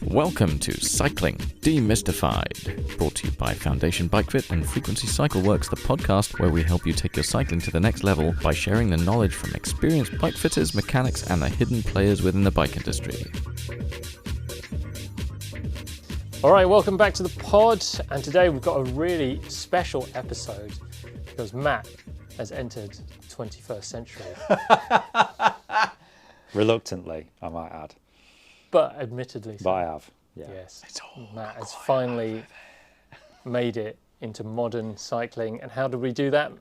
Welcome to Cycling Demystified, brought to you by Foundation Bike Fit and Frequency Cycle Works, the podcast where we help you take your cycling to the next level by sharing the knowledge from experienced bike fitters, mechanics, and the hidden players within the bike industry. All right, welcome back to the pod, and today we've got a really special episode because Matt has entered the 21st century. Reluctantly, I might add. But admittedly so. But I have, yeah. Yes, Matt has finally made it into modern cycling. And how did we do that?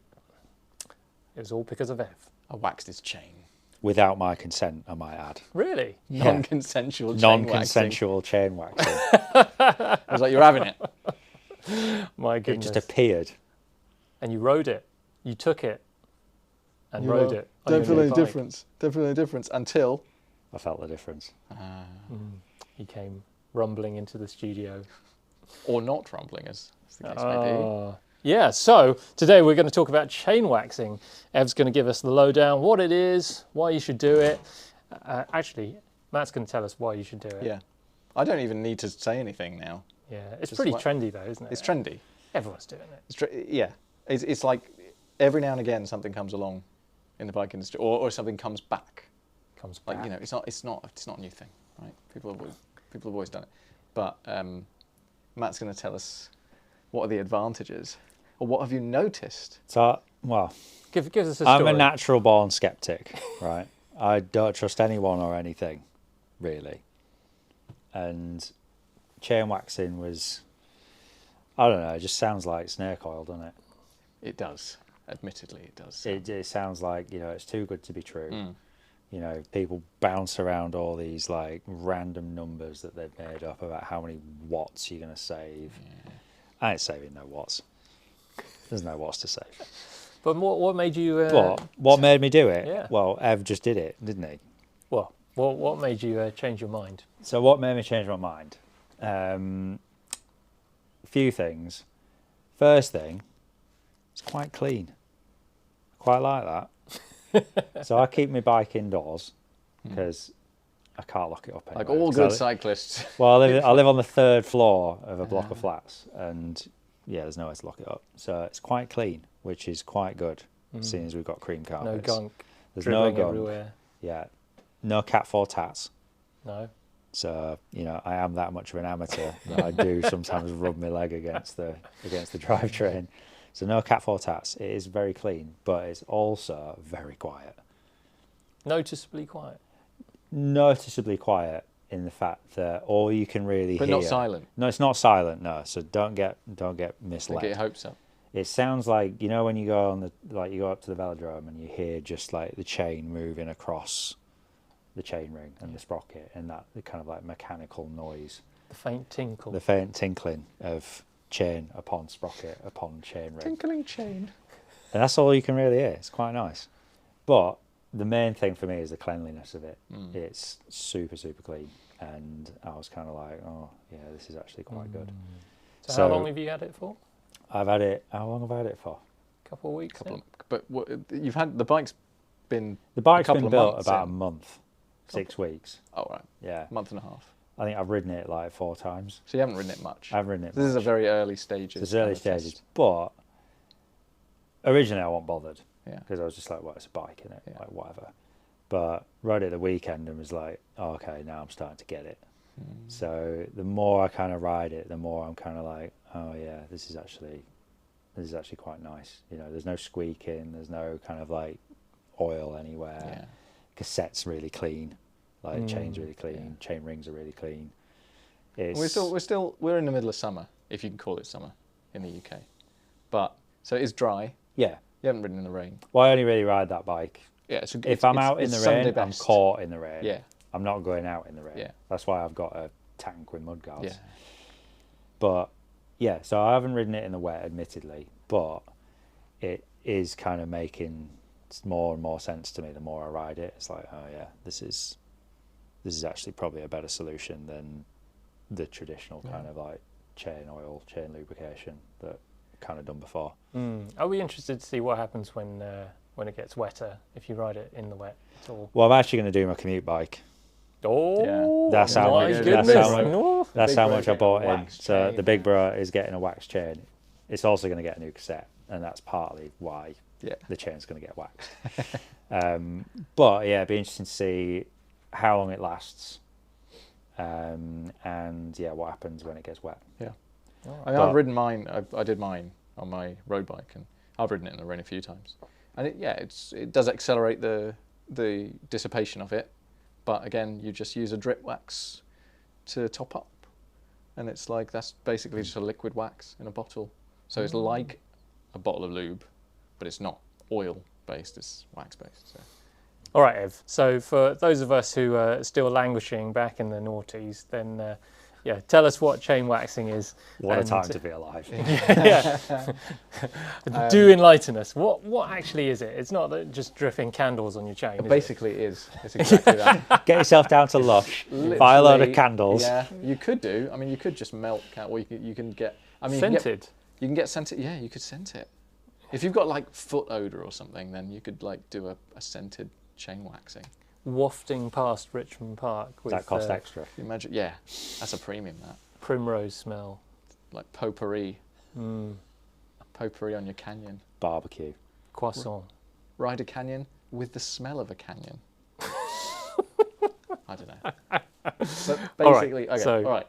It was all because of Ev. I waxed his chain. Without my consent, I might add. Really? Yeah. Non-consensual chain Non-consensual chain waxing. I was like, you're having it. My It goodness. just appeared. And you rode it. You took it and You rode are it. on your Definitely new a bike. difference. Definitely a difference until... I felt the difference. He came rumbling into the studio. Or not rumbling, as the case may Yeah, so today we're going to talk about chain waxing. Ev's going to give us the lowdown, what it is, why you should do it. Actually, Matt's going to tell us why you should do it. be. Yeah. I don't even need to say anything now. Yeah, it's Just pretty like- trendy though, isn't it? It's trendy. Everyone's doing it. Yeah. It's like every now and again something comes along in the bike industry, or something comes back. Comes back. Like, you know, it's not a new thing, right? People have always done it. But Matt's going to tell us what are the advantages, or what have you noticed? So, well, Give us a story. I'm a natural born skeptic, right? I don't trust anyone or anything, really. And chain waxing was, I don't know, it just sounds like snake oil, doesn't it? It does. Admittedly, it does. It sounds like, it's too good to be true. People bounce around all these like random numbers that they've made up about how many watts you're going to save. Yeah. I ain't saving no watts. There's no watts to save. But what made you... What made me do it? Yeah. Well, Ev just did it, didn't he? Well, what made you change your mind? So what made me change my mind? A few things. First thing, it's quite clean. Quite like that. So I keep my bike indoors because I can't lock it up anyway. Like all good cyclists. Well, I live on the third floor of a block of flats, and there's nowhere to lock it up. So it's quite clean, which is quite good, seeing as we've got cream No carpets. gunk. There's no dribbling gunk. everywhere. Yeah, no cat four tats. No. So I am that much of an amateur that I do sometimes rub my leg against the drivetrain. So no cat four tats. It is very clean, but it's also very quiet. Noticeably quiet. Noticeably quiet in the fact that all you can really But hear. not silent. No, it's not silent. No, so don't get misled. Don't get your hopes up. It sounds like when you go you go up to the velodrome and you hear just like the chain moving across the chain ring and the sprocket, and that kind of like mechanical noise, The faint tinkle. the faint tinkling of chain upon sprocket upon chain ring. Tinkling chain. And that's all you can really hear. It's quite nice. But the main thing for me is the cleanliness of it. It's super, super clean. And I was kind of like, oh, yeah, this is actually quite good. So how long have you had it for? I've had it, how long have I had it for? A couple of weeks? But you've had the bike's been The bike's couple been of built months about in. a month, 6 weeks. Oh right, Yeah. month and a half. I think I've ridden it like 4 times. So you haven't ridden it much. I haven't ridden it This is a much. very early stages. It's early kind of test. stages. But originally I wasn't bothered. Yeah. Because I was just like, well, it's a bike, innit? Yeah. Like, whatever. But rode it the weekend and was like, oh, okay, now I'm starting to get it. So the more I kind of ride it, the more I'm kind of like, oh yeah, this is actually quite nice. There's no squeaking, there's no kind of like oil anywhere. Yeah. Cassette's really clean, like chain's really clean, chain rings are really clean. It's, We're in the middle of summer, if you can call it summer, in the UK. But so it is dry. yeah. You haven't ridden in the rain. Well, I only really ride that bike Yeah. if I'm out in the Sunday rain. I'm best. caught in the rain. Yeah. I'm not going out in the rain. Yeah. That's why I've got a tank with mud guards. Yeah. But yeah, so I haven't ridden it in the wet, admittedly, but it is kind of making more and more sense to me the more I ride it. It's like, oh yeah, this is actually probably a better solution than the traditional kind of like chain oil, chain lubrication that I've kind of done before. I'll be interested to see what happens when it gets wetter, if you ride it in the wet at all. Well, I'm actually going to do my commute bike Oh, That's how my much- goodness. that's how much- No. That's Big how Bro much I getting a bought in. wax So chain. the Big Bro is getting a wax chain. It's also going to get a new cassette, and that's partly why Yeah. the chain's going to get waxed. But yeah, it'd be interesting to see how long it lasts, and yeah, what happens when it gets wet. Yeah. Alright. I mean, But- I've ridden mine. I did mine on my road bike, and I've ridden it in the rain a few times. And it does accelerate the dissipation of it, but again, you just use a drip wax to top up, and it's like that's basically just a liquid wax in a bottle. So it's like a bottle of lube, but it's not oil based; it's wax based. So. All right, Ev. So for those of us who are still languishing back in the noughties, then yeah, tell us what chain waxing is. What a And- time to be alive. Yeah. Do enlighten us. What actually is it? It's not that just dripping candles on your chain. Is it? Basically, it is. It's exactly that. Get yourself down to Lush, buy a load of Literally, candles. Yeah, you could do. I mean, you could just melt or you can get. I mean, you can get- Scented. You can get scented. Yeah, you could scent it. If you've got like foot odor or something, then you could like do a scented chain waxing. Wafting past Richmond Park Does with that cost extra? Can you imagine? Yeah, that's a premium. That primrose smell. like potpourri, Mm. potpourri on your canyon. Barbecue. Croissant. Ride a canyon with the smell of a canyon. I don't know. But All right, basically, okay. so- All right.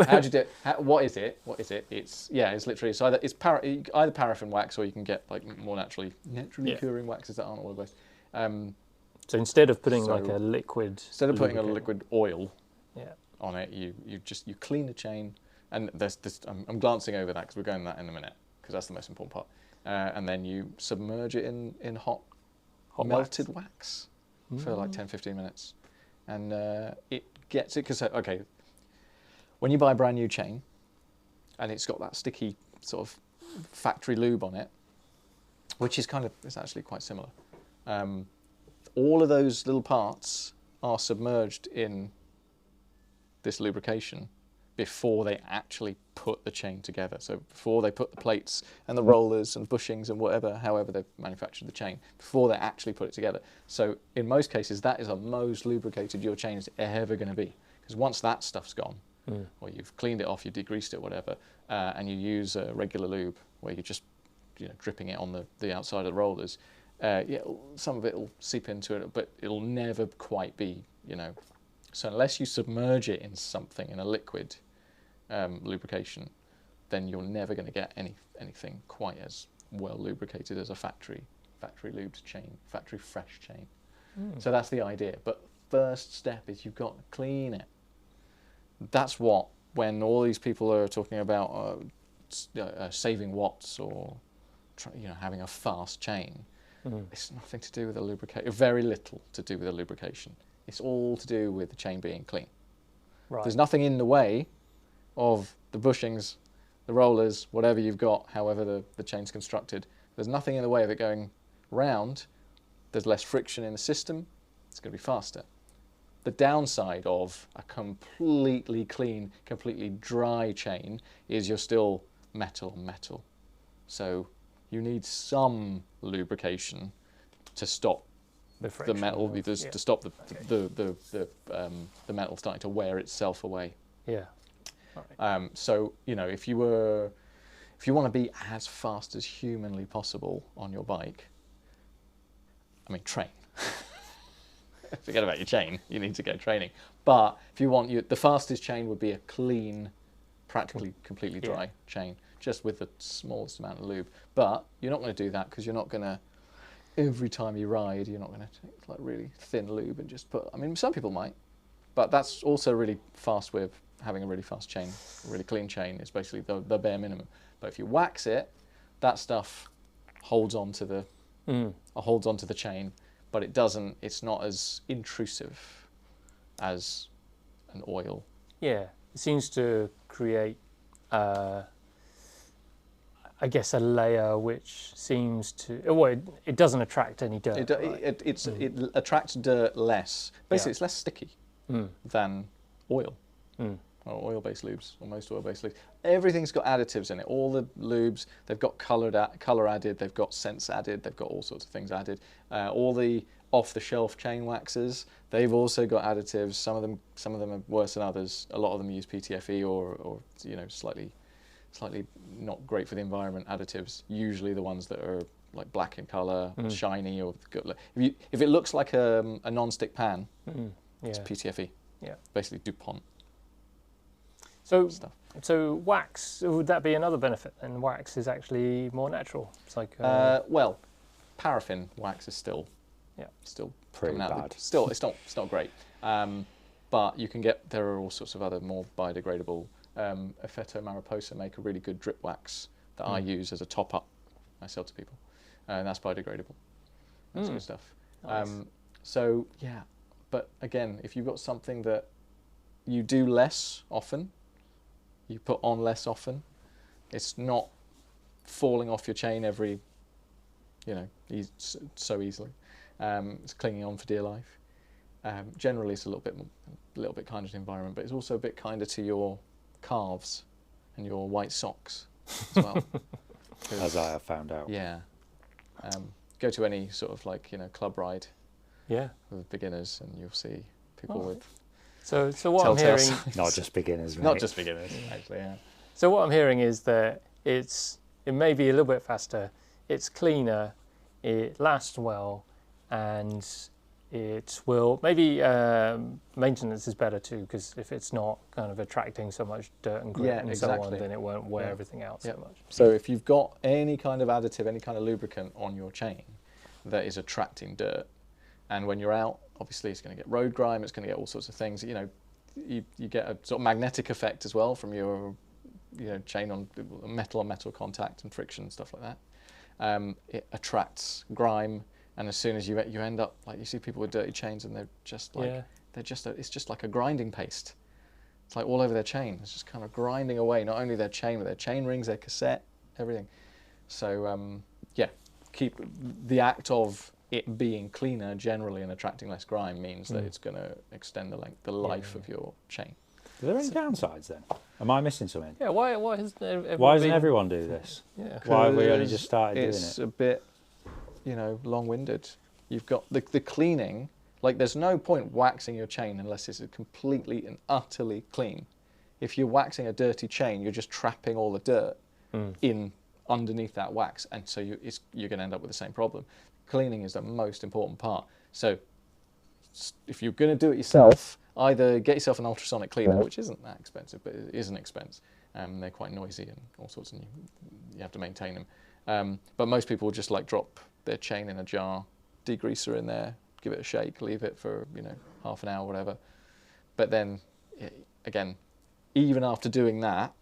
How do you do it? What is it? What is it? It's literally either paraffin wax, or you can get like more naturally Yeah. occurring waxes that aren't oil based. So instead of putting like So a liquid. Instead of putting a lubricant- liquid oil Yeah. on it, you clean the chain, and there's this. I'm glancing over that because we're going to that in a minute because that's the most important part. And then you submerge it in hot melted wax for like 10-15 minutes, and it gets it because okay, when you buy a brand new chain, and it's got that sticky sort of factory lube on it, which is it's actually quite similar. All of those little parts are submerged in this lubrication before they actually put the chain together. So before they put the plates and the rollers and bushings and whatever, however they've manufactured the chain, before they actually put it together. So in most cases, that is the most lubricated your chain is ever going to be. Because once that stuff's gone, or you've cleaned it off, you degreased it, whatever, and you use a regular lube where you're just dripping it on the outside of the rollers, some of it will seep into it, but it'll never quite be, So unless you submerge it in something, in a liquid lubrication, then you're never going to get anything quite as well lubricated as a factory lubed chain, factory fresh chain. So that's the idea. But first step is you've got to clean it. That's what, when all these people are talking about saving watts or having a fast chain, it's nothing to do with the lubrication. Very little to do with the lubrication. It's all to do with the chain being clean. Right. There's nothing in the way of the bushings, the rollers, whatever you've got, however the chain's constructed. There's nothing in the way of it going round. There's less friction in the system. It's going to be faster. The downside of a completely clean, completely dry chain is you're still metal. So you need some lubrication to stop the friction metal, of- because yeah. to stop the metal starting to wear itself away. Yeah. So if you want to be as fast as humanly possible on your bike, I mean, train. Forget about your chain. You need to go training. But if you want, the fastest chain would be a clean, practically completely dry chain, just with the smallest amount of lube. But you're not going to do that because you're not going to, every time you ride, you're not going to take like really thin lube and just put. I mean, some people might, but that's also really fast way of having a really fast chain, a really clean chain is basically the bare minimum. But if you wax it, that stuff holds on to the chain, but it's not as intrusive as an oil. Yeah. It seems to create, I guess, a layer which seems to. Well, it doesn't attract any dirt. Right? It attracts dirt less. Basically, it's less sticky than oil. Or oil-based lubes, or most oil-based lubes. Everything's got additives in it. All the lubes, they've got colour added, they've got scents added, they've got all sorts of things added. All the off-the-shelf chain waxers. They've also got additives. Some of them are worse than others. A lot of them use PTFE or slightly not great for the environment additives. Usually the ones that are like black in color, shiny, or if it looks like a non-stick pan, it's PTFE. Yeah. Basically DuPont. So wax, would that be another benefit? And wax is actually more natural. It's like well, paraffin wax is still pretty coming out. bad. Still, it's not great. But you can there are all sorts of other more biodegradable. Effetto Mariposa make a really good drip wax that I use as a top up. I sell to people, and that's biodegradable. That's good stuff. Nice. So yeah, but again, if you've got something that you do less often, you put on less often, it's not falling off your chain every, so easily. It's clinging on for dear life. Generally, it's a little bit kinder to the environment, but it's also a bit kinder to your calves and your white socks as well. As I have found out. Yeah. Go to any sort of club ride yeah. with beginners, and you'll see people with So what I'm telltale hearing, signs. Not just beginners, mate. Not just beginners, actually. Yeah. so what I'm hearing is that it may be a little bit faster, it's cleaner, it lasts well, and it will maybe maintenance is better too, because if it's not kind of attracting so much dirt and grit and so on, then it won't wear everything out so much. So if you've got any kind of additive, any kind of lubricant on your chain that is attracting dirt, and when you're out, obviously it's going to get road grime, it's going to get all sorts of things. You get a sort of magnetic effect as well from your chain on metal contact and friction and stuff like that. It attracts grime. And as soon as you end up, like you see people with dirty chains, and they're just like it's just like a grinding paste. It's like all over their chain. It's just kind of grinding away, not only their chain, but their chain rings, their cassette, everything. So keep the act of it being cleaner generally and attracting less grime means that it's going to extend the life of your chain. Are there any downsides then? Am I missing something? Yeah. Why hasn't everyone Why doesn't everyone do this? Yeah. Why have we only just started doing It's it? a bit, long-winded. You've got the cleaning. Like, there's no point waxing your chain unless it's completely and utterly clean. If you're waxing a dirty chain, you're just trapping all the dirt in underneath that wax, and so you're going to end up with the same problem. Cleaning is the most important part. So if you're going to do it yourself, either get yourself an ultrasonic cleaner, which isn't that expensive, but it is an expense. They're quite noisy and all sorts, and you have to maintain them. But most people will just drop their chain in a jar, degreaser in there, give it a shake, leave it for half an hour, whatever. But then again, even after doing that,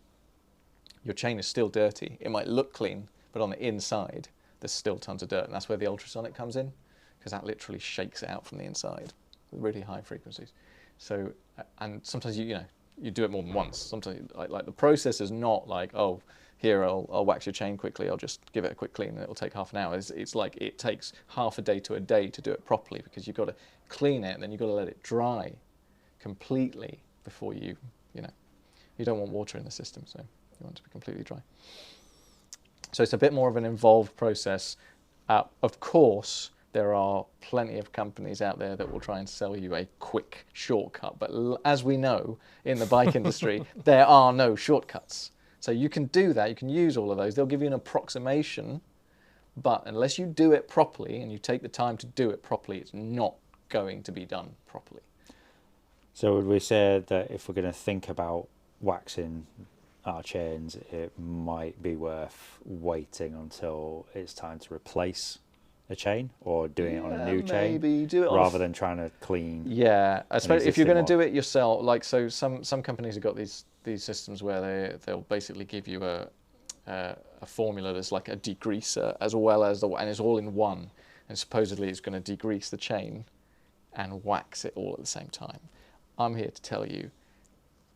your chain is still dirty. It might look clean, but on the inside there's still tons of dirt, and that's where the ultrasonic comes in, because that literally shakes it out from the inside with really high frequencies. So, and sometimes you do it more than once. Sometimes like the process is not like, oh, here I'll wax your chain quickly, I'll just give it a quick clean and it'll take half an hour. It's like it takes half a day to a day to do it properly, because you've got to clean it and then you've got to let it dry completely before you don't want water in the system, so you want it to be completely dry. So it's a bit more of an involved process. Of course, there are plenty of companies out there that will try and sell you a quick shortcut, but as we know in the bike industry, there are no shortcuts. So you can do that, you can use all of those. They'll give you an approximation, but unless you do it properly and you take the time to do it properly, it's not going to be done properly. So would we say that if we're going to think about waxing our chains, it might be worth waiting until it's time to replace a chain, or doing it on a new chain, maybe do it rather than trying to clean? Yeah, especially if you're existing going to one. do it yourself. Like, so some companies have got these systems where they'll basically give you a formula that's like a degreaser as well as and it's all in one, and supposedly it's going to degrease the chain and wax it all at the same time. I'm here to tell you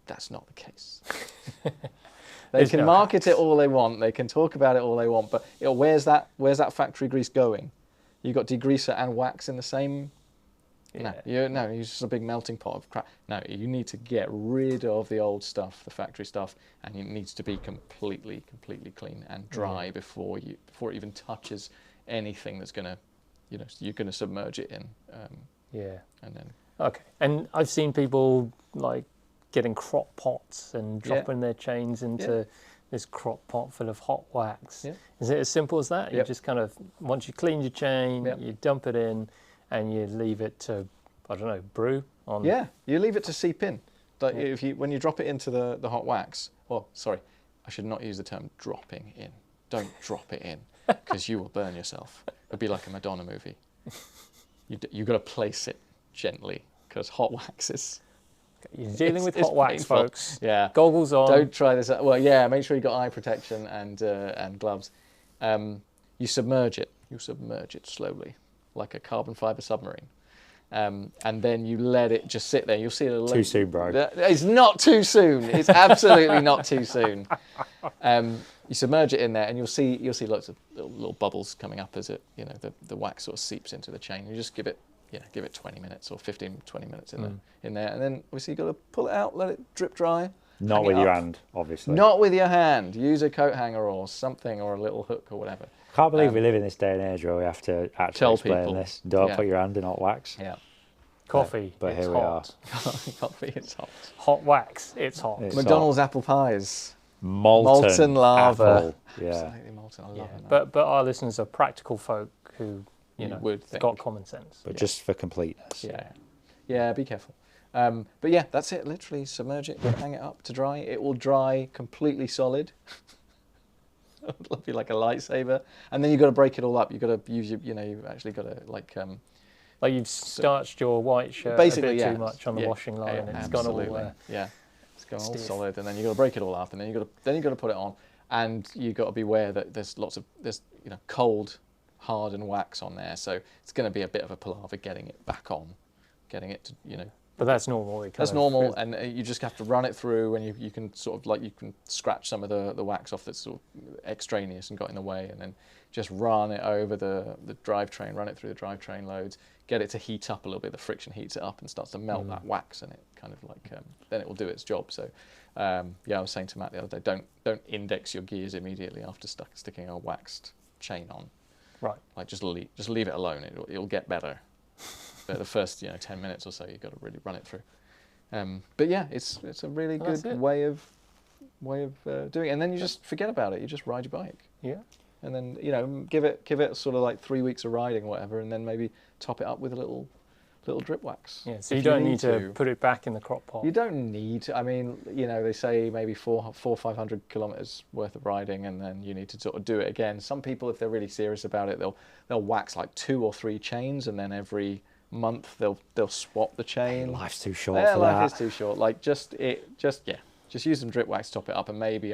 that's not the case. They can market it all they want, they can talk about it all they want, but where's that factory grease going? You got degreaser and wax in the same. Yeah. No, it's just a big melting pot of crap. No, you need to get rid of the old stuff, the factory stuff, and it needs to be completely clean and dry before it even touches anything that's going to you know, you're going to submerge it in, Yeah. and then Okay. And I've seen people like getting crock pots and dropping their chains into this crock pot full of hot wax. Yeah. Is it as simple as that? You Yep. just kind of, once you clean your chain, Yep. you dump it in and you leave it to, I don't know, brew on. yeah, you leave it to seep in. Like Yeah. if you when you drop it into the hot wax. Well, sorry, I should not use the term dropping in. Don't drop it in, because you will burn yourself. It'd be like a Madonna movie. You've got to place it gently, because hot wax is. You're dealing with it's hot wax, painful. folks. Yeah. Goggles on. Don't try this. Well, yeah, make sure you got eye protection and gloves. You submerge it. You submerge it slowly, like a carbon fiber submarine, and then you let it just sit there. You'll see it. Too soon, bro. It's not too soon. It's absolutely not too soon. You submerge it in there, and you'll see lots of little bubbles coming up as it, you know, the wax sort of seeps into the chain. You just give it 20 minutes or 15, 20 minutes in there, and then obviously you've got to pull it out, let it drip dry. Not hang with it your up. hand, obviously. Not with your hand. Use a coat hanger or something, or a little hook or whatever. Can't believe we live in this day and age where we have to actually Tell explain people. this. Don't Yeah. put your hand in hot wax. Yeah. Coffee. But it's here we hot. Coffee, it's hot. Hot wax. It's hot. It's McDonald's apple pies. Molten lava. apple. Yeah. Absolutely molten. I love Yeah. that. But our listeners are practical folk who, you know, would think. got common sense. But just for completeness. Yeah, be careful. But yeah, that's it. Literally submerge it, hang it up to dry. It will dry completely solid. It'll be like a lightsaber. And then you've got to break it all up. You've got to use you've actually got to like Like you've starched your white shirt basically a bit yeah, too much on the washing line, yeah, and it's gone all absolutely. Yeah, it's gone all stiff. solid, and then you've got to break it all up, and then you've got to put it on, and you've got to be aware that there's cold, hardened wax on there, so it's going to be a bit of a palaver getting it back on, getting it to But that's normal. That's normal, and you just have to run it through, and you can sort of you can scratch some of the wax off that's sort of extraneous and got in the way, and then just run it over the drivetrain, run it through the drivetrain loads, get it to heat up a little bit. The friction heats it up and starts to melt that wax, and it kind of then it will do its job. So I was saying to Matt the other day, don't index your gears immediately after sticking a waxed chain on. Right. Like just leave it alone. It'll get better. But the first 10 minutes or so, you've got to really run it through. But yeah, it's a really That's good it. way of doing it. And then you just forget about it. You just ride your bike, Yeah. and then give it sort of like 3 weeks of riding, or whatever, and then maybe top it up with a little drip wax. Yeah. So If you don't need to put it back in the crock pot. You don't need to. I mean, they say maybe 400-500 kilometers worth of riding, and then you need to sort of do it again. Some people, if they're really serious about it, they'll wax like 2 or 3 chains, and then every month they'll swap the chain. Life's too short Yeah, for life that. is too short. Like just use some drip wax to top it up, and maybe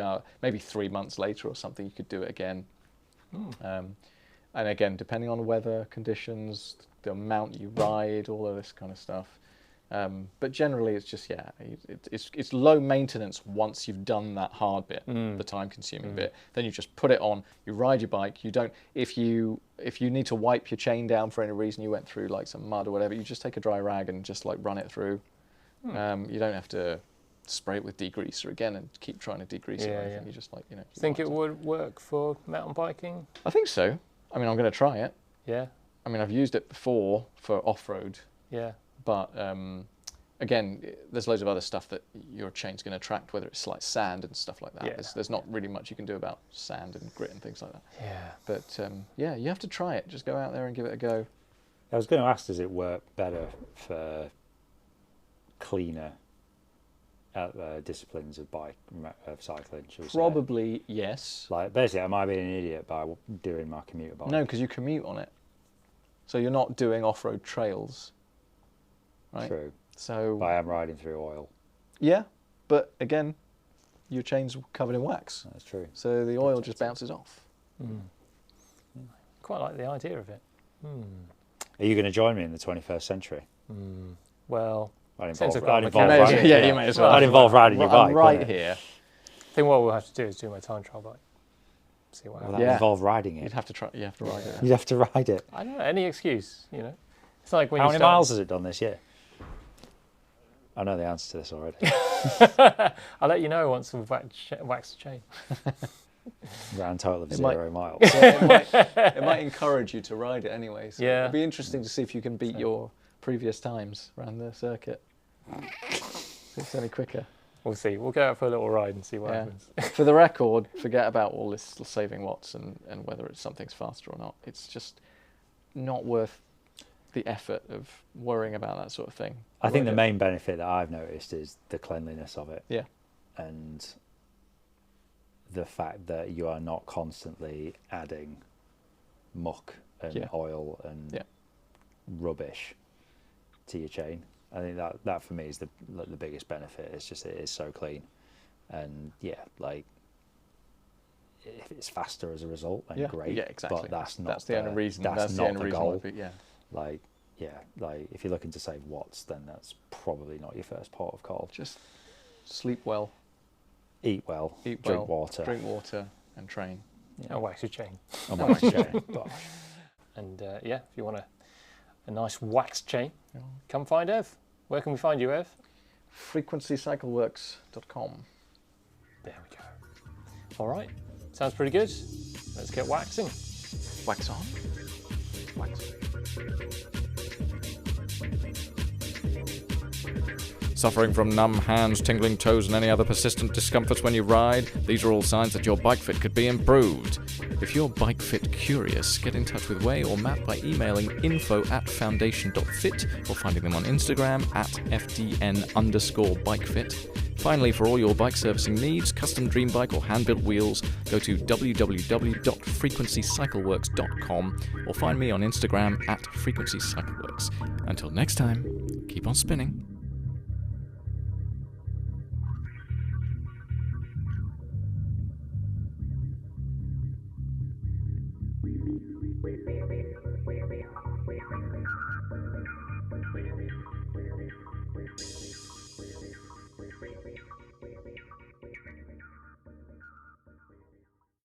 3 months later or something you could do it again. And again, depending on weather conditions, the amount you ride, all of this kind of stuff. But generally, it's just it's low maintenance once you've done that hard bit, the time-consuming bit. Then you just put it on. You ride your bike. You don't if you need to wipe your chain down for any reason, you went through like some mud or whatever. You just take a dry rag and just like run it through. You don't have to spray it with degreaser again and keep trying to degrease it. Or anything. Yeah. You just Do you think it would work for mountain biking? I think so. I mean, I'm going to try it. Yeah. I mean, I've used it before for off-road. Yeah. But again, there's loads of other stuff that your chain's going to attract, whether it's like sand and stuff like that. Yeah. There's not really much you can do about sand and grit and things like that. Yeah. But yeah, you have to try it. Just go out there and give it a go. I was going to ask, does it work better for cleaner disciplines of cycling? Shall we say? Probably yes. Like basically, I might be an idiot by doing my commuter bike. No, because you commute on it, so you're not doing off-road trails, right? True. So But I am riding through oil. yeah, but again, your chain's covered in wax, That's true. so the oil just bounces off. Quite like the idea of it. Are you going to join me in the 21st century? Well, I'd Since involve, I've got I'd a involve mechanic. riding, Yeah, you may as well. I'd involve riding your bike. I'm right wouldn't it? here. I think what we'll have to do is do my time trial bike. See what Well, happens. that Yeah. involve riding it. You'd have to try. You have to ride it. You'd have to ride it. I don't know, any excuse, It's like when How you many start... miles has it done this year? I know the answer to this already. I'll let you know once we've waxed the chain. Grand total of It might- 0 miles. So it might encourage you to ride it anyway. So Yeah. it'd be interesting to see if you can beat your previous times around the circuit. If it's any quicker. We'll see. We'll go out for a little ride and see what Yeah. happens. For the record, forget about all this saving watts and whether it's something's faster or not. It's just not worth the effort of worrying about that sort of thing. I think the Ride it. main benefit that I've noticed is the cleanliness of it. Yeah. And the fact that you are not constantly adding muck and Yeah. oil and Yeah. rubbish to your chain. I think that for me is the biggest benefit. It's just it is so clean, and yeah, like if it's faster as a result, then Yeah. great. Yeah, exactly. But that's not That's the only reason. That's the not only the reason goal. why yeah. Like yeah, like if you're looking to save watts, then that's probably not your first port of call. Just sleep well, Eat well, eat drink well, water, drink water, and train. Oh, wax your chain. and wax your chain. Bosh. And yeah, if you want a nice wax chain, Yeah. come find Ev. Where can we find you, Ev? FrequencyCycleworks.com. There we go. All right. Sounds pretty good. Let's get waxing. Wax on. Wax. Suffering from numb hands, tingling toes, and any other persistent discomforts when you ride? These are all signs that your bike fit could be improved. If you're bike fit curious, get in touch with Way or Matt by emailing info@foundation.fit or finding them on Instagram @FDN_bikefit. Finally, for all your bike servicing needs, custom dream bike or hand-built wheels, go to www.frequencycycleworks.com or find me on Instagram @frequencycycleworks. Until next time, keep on spinning.